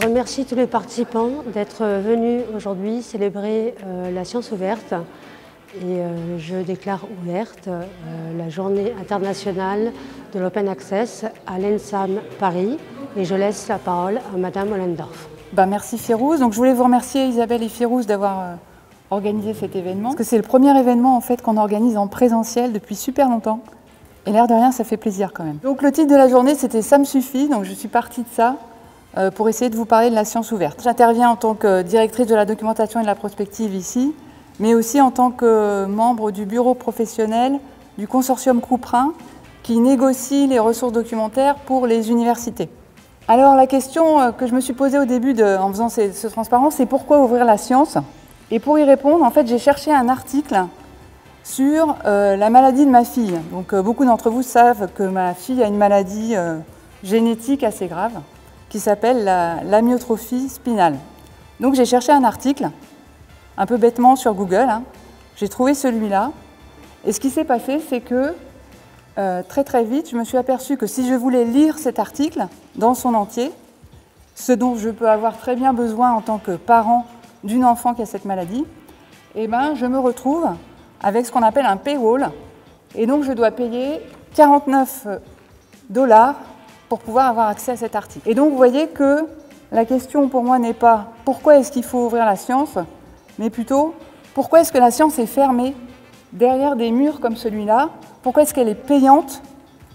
Je remercie tous les participants d'être venus aujourd'hui célébrer la science ouverte et je déclare ouverte la journée internationale de l'Open Access à l'ENSAM Paris et je laisse la parole à Madame Ollendorf. Merci Férouz. Donc, je voulais vous remercier Isabelle et Férouz d'avoir organisé cet événement. Parce que c'est le premier événement en fait, qu'on organise en présentiel depuis super longtemps. Et l'air de rien, ça fait plaisir quand même. Donc le titre de la journée, c'était « Ça me suffit ». Donc je suis partie de ça pour essayer de vous parler de la science ouverte. J'interviens en tant que directrice de la documentation et de la prospective ici, mais aussi en tant que membre du bureau professionnel du consortium Couperin qui négocie les ressources documentaires pour les universités. Alors la question que je me suis posée au début en faisant ce transparent, c'est pourquoi ouvrir la science? Et pour y répondre, en fait, j'ai cherché un article sur la maladie de ma fille. Donc beaucoup d'entre vous savent que ma fille a une maladie génétique assez grave qui s'appelle l'amyotrophie spinale. Donc j'ai cherché un article, un peu bêtement sur Google, j'ai trouvé celui-là. Et ce qui s'est passé, c'est que très vite, je me suis aperçue que si je voulais lire cet article dans son entier, ce dont je peux avoir très bien besoin en tant que parent d'une enfant qui a cette maladie, eh ben, je me retrouve avec ce qu'on appelle un paywall. Et donc je dois payer 49 $ pour pouvoir avoir accès à cet article. Et donc vous voyez que la question pour moi n'est pas pourquoi est-ce qu'il faut ouvrir la science, mais plutôt pourquoi est-ce que la science est fermée derrière des murs comme celui-là, pourquoi est-ce qu'elle est payante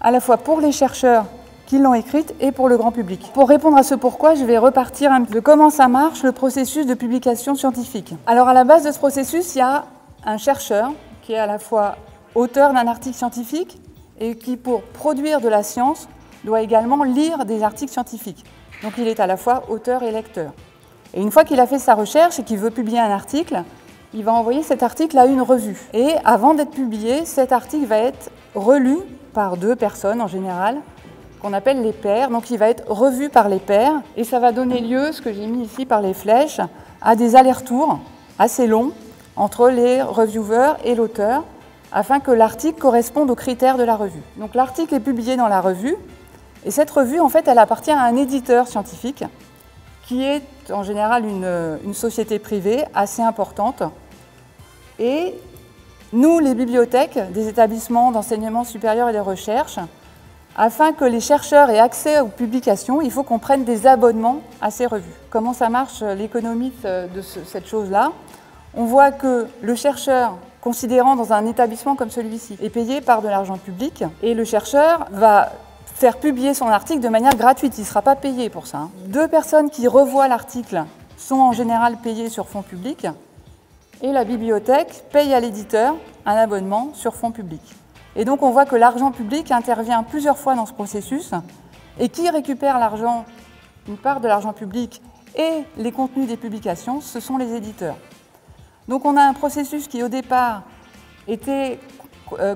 à la fois pour les chercheurs qui l'ont écrite et pour le grand public. Pour répondre à ce pourquoi, je vais repartir de comment ça marche le processus de publication scientifique. Alors à la base de ce processus, il y a un chercheur qui est à la fois auteur d'un article scientifique et qui, pour produire de la science, doit également lire des articles scientifiques. Donc il est à la fois auteur et lecteur. Et une fois qu'il a fait sa recherche et qu'il veut publier un article, il va envoyer cet article à une revue. Et avant d'être publié, cet article va être relu par 2 personnes en général, qu'on appelle les pairs. Donc il va être revu par les pairs et ça va donner lieu, ce que j'ai mis ici par les flèches, à des allers-retours assez longs entre les reviewers et l'auteur, afin que l'article corresponde aux critères de la revue. Donc l'article est publié dans la revue, et cette revue, en fait, elle appartient à un éditeur scientifique, qui est en général une société privée assez importante. Et nous, les bibliothèques des établissements d'enseignement supérieur et de recherche, afin que les chercheurs aient accès aux publications, il faut qu'on prenne des abonnements à ces revues. Comment ça marche l'économie de cette chose-là? On voit que le chercheur, considérant dans un établissement comme celui-ci, est payé par de l'argent public et le chercheur va faire publier son article de manière gratuite. Il ne sera pas payé pour ça. 2 personnes qui revoient l'article sont en général payées sur fonds publics et la bibliothèque paye à l'éditeur un abonnement sur fonds publics. Et donc on voit que l'argent public intervient plusieurs fois dans ce processus et qui récupère l'argent, une part de l'argent public et les contenus des publications, ce sont les éditeurs. Donc on a un processus qui au départ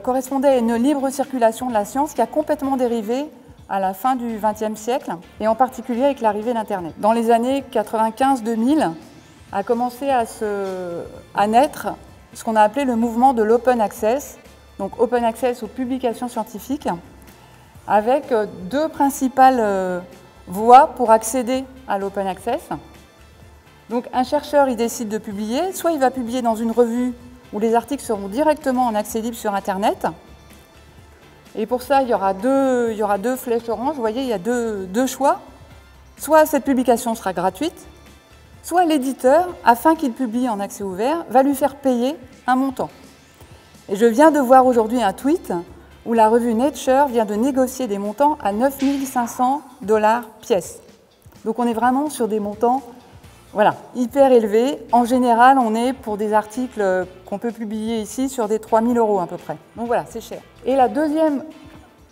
correspondait à une libre circulation de la science qui a complètement dérivé à la fin du XXe siècle et en particulier avec l'arrivée d'Internet. Dans les années 95-2000 a commencé à naître ce qu'on a appelé le mouvement de l'open access, donc open access aux publications scientifiques, avec 2 principales voies pour accéder à l'open access. Donc un chercheur, il décide de publier, soit il va publier dans une revue où les articles seront directement en accès libre sur Internet. Et pour ça, il y aura deux flèches oranges, vous voyez, il y a deux choix. Soit cette publication sera gratuite, soit l'éditeur, afin qu'il publie en accès ouvert, va lui faire payer un montant. Et je viens de voir aujourd'hui un tweet où la revue Nature vient de négocier des montants à 9 500 $ pièce. Donc on est vraiment sur des montants hyper élevés. En général, on est pour des articles qu'on peut publier ici sur des 3 000 € à peu près. Donc voilà, c'est cher. Et la deuxième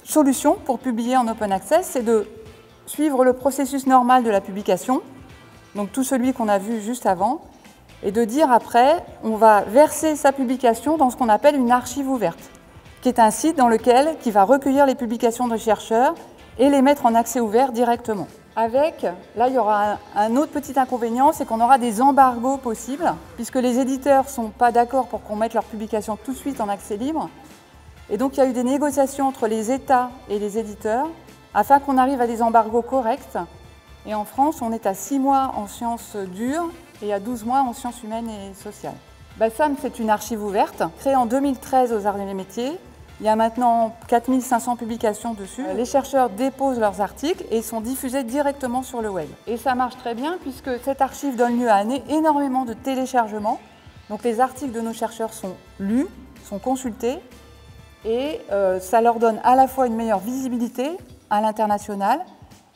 solution pour publier en open access, c'est de suivre le processus normal de la publication, donc tout celui qu'on a vu juste avant, et de dire après, on va verser sa publication dans ce qu'on appelle une archive ouverte, qui est un site qui va recueillir les publications de chercheurs et les mettre en accès ouvert directement. Là, il y aura un autre petit inconvénient, c'est qu'on aura des embargos possibles, puisque les éditeurs ne sont pas d'accord pour qu'on mette leurs publications tout de suite en accès libre. Et donc, il y a eu des négociations entre les États et les éditeurs, afin qu'on arrive à des embargos corrects Et en France, on est à 6 mois en sciences dures et à 12 mois en sciences humaines et sociales. SAM, c'est une archive ouverte, créée en 2013 aux Arts et Métiers. Il y a maintenant 4500 publications dessus. Les chercheurs déposent leurs articles et sont diffusés directement sur le web. Et ça marche très bien puisque cette archive donne lieu à énormément de téléchargements. Donc les articles de nos chercheurs sont lus, sont consultés et ça leur donne à la fois une meilleure visibilité à l'international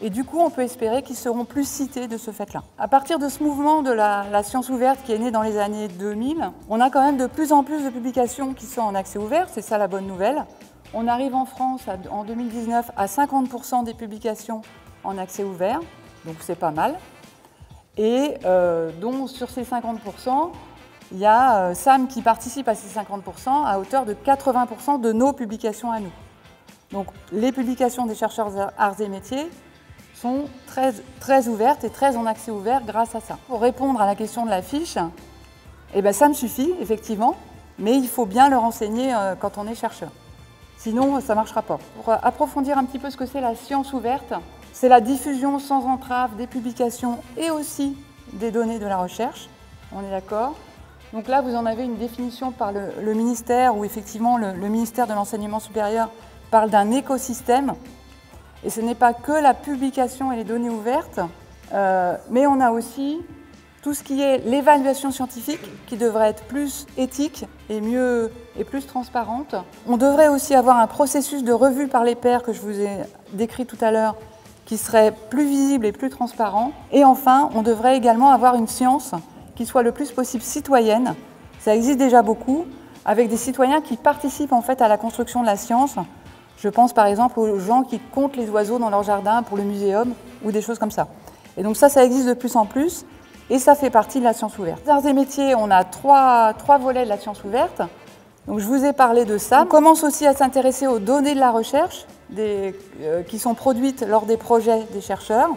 et du coup on peut espérer qu'ils seront plus cités de ce fait-là. À partir de ce mouvement de la science ouverte qui est né dans les années 2000, on a quand même de plus en plus de publications qui sont en accès ouvert, c'est ça la bonne nouvelle. On arrive en France en 2019 à 50% des publications en accès ouvert, donc c'est pas mal. Et donc sur ces 50%, il y a SAM qui participe à ces 50% à hauteur de 80% de nos publications à nous. Donc les publications des chercheurs arts et métiers sont très ouvertes et très en accès ouvert grâce à ça. Pour répondre à la question de la fiche, ça me suffit effectivement, mais il faut bien le renseigner quand on est chercheur. Sinon, ça ne marchera pas. Pour approfondir un petit peu ce que c'est la science ouverte, c'est la diffusion sans entrave des publications et aussi des données de la recherche, on est d'accord. Donc là, vous en avez une définition par le ministère, où effectivement le ministère de l'Enseignement supérieur parle d'un écosystème. Et ce n'est pas que la publication et les données ouvertes, mais on a aussi tout ce qui est l'évaluation scientifique, qui devrait être plus éthique et plus transparente. On devrait aussi avoir un processus de revue par les pairs que je vous ai décrit tout à l'heure, qui serait plus visible et plus transparent. Et enfin, on devrait également avoir une science qui soit le plus possible citoyenne. Ça existe déjà beaucoup, avec des citoyens qui participent en fait à la construction de la science. Je pense par exemple aux gens qui comptent les oiseaux dans leur jardin pour le muséum ou des choses comme ça. Et donc ça existe de plus en plus et ça fait partie de la science ouverte. Les arts et métiers, on a trois volets de la science ouverte. Donc je vous ai parlé de ça. On commence aussi à s'intéresser aux données de la recherche qui sont produites lors des projets des chercheurs.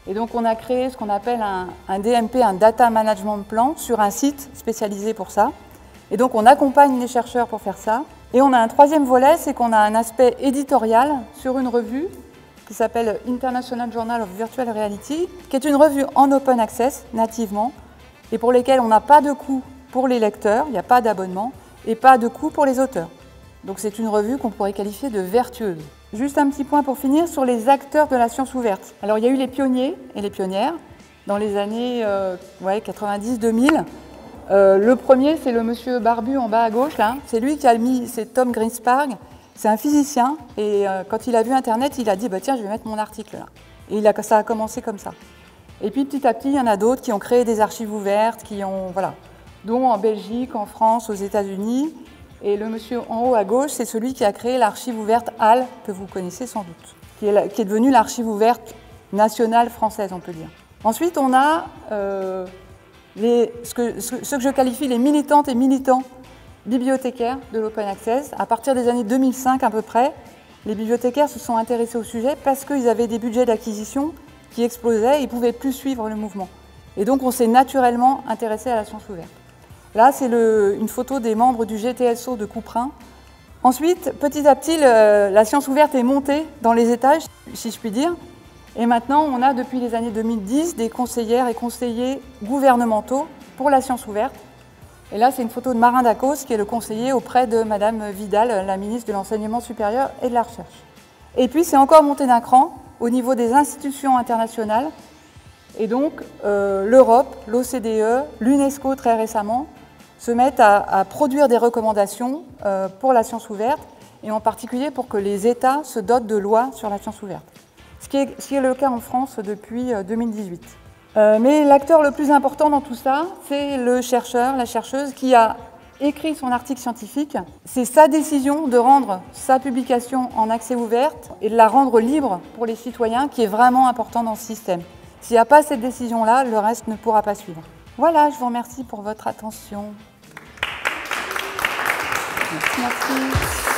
Et donc on a créé ce qu'on appelle un DMP, un Data Management Plan, sur un site spécialisé pour ça. Et donc on accompagne les chercheurs pour faire ça. Et on a un troisième volet, c'est qu'on a un aspect éditorial sur une revue qui s'appelle International Journal of Virtual Reality, qui est une revue en open access, nativement, et pour lesquelles on n'a pas de coût pour les lecteurs, il n'y a pas d'abonnement, et pas de coût pour les auteurs. Donc c'est une revue qu'on pourrait qualifier de vertueuse. Juste un petit point pour finir sur les acteurs de la science ouverte. Alors il y a eu les pionniers et les pionnières dans les années 90-2000. Le premier, c'est le monsieur barbu en bas à gauche, là. C'est lui qui a mis, c'est Tom Greenspan. C'est un physicien et quand il a vu Internet, il a dit tiens, je vais mettre mon article là. Et ça a commencé comme ça. Et puis petit à petit, il y en a d'autres qui ont créé des archives ouvertes, dont en Belgique, en France, aux États-Unis. Et le monsieur en haut à gauche, c'est celui qui a créé l'archive ouverte HAL, que vous connaissez sans doute, qui est devenue l'archive ouverte nationale française, on peut dire. Ensuite, on a ce que je qualifie les militantes et militants bibliothécaires de l'open access. À partir des années 2005 à peu près, les bibliothécaires se sont intéressés au sujet parce qu'ils avaient des budgets d'acquisition qui explosaient et ils ne pouvaient plus suivre le mouvement. Et donc on s'est naturellement intéressé à la science ouverte. Là, c'est une photo des membres du GTSO de Couperin. Ensuite, petit à petit, la science ouverte est montée dans les étages, si je puis dire. Et maintenant, on a depuis les années 2010 des conseillères et conseillers gouvernementaux pour la science ouverte. Et là, c'est une photo de Marin Dacos, qui est le conseiller auprès de Madame Vidal, la ministre de l'Enseignement supérieur et de la Recherche. Et puis, c'est encore monté d'un cran au niveau des institutions internationales. Et donc, l'Europe, l'OCDE, l'UNESCO très récemment, se mettent à produire des recommandations pour la science ouverte, et en particulier pour que les États se dotent de lois sur la science ouverte. Ce qui est le cas en France depuis 2018. Mais l'acteur le plus important dans tout ça, c'est le chercheur, la chercheuse qui a écrit son article scientifique. C'est sa décision de rendre sa publication en accès ouvert et de la rendre libre pour les citoyens qui est vraiment important dans ce système. S'il n'y a pas cette décision-là, le reste ne pourra pas suivre. Voilà, je vous remercie pour votre attention. Merci.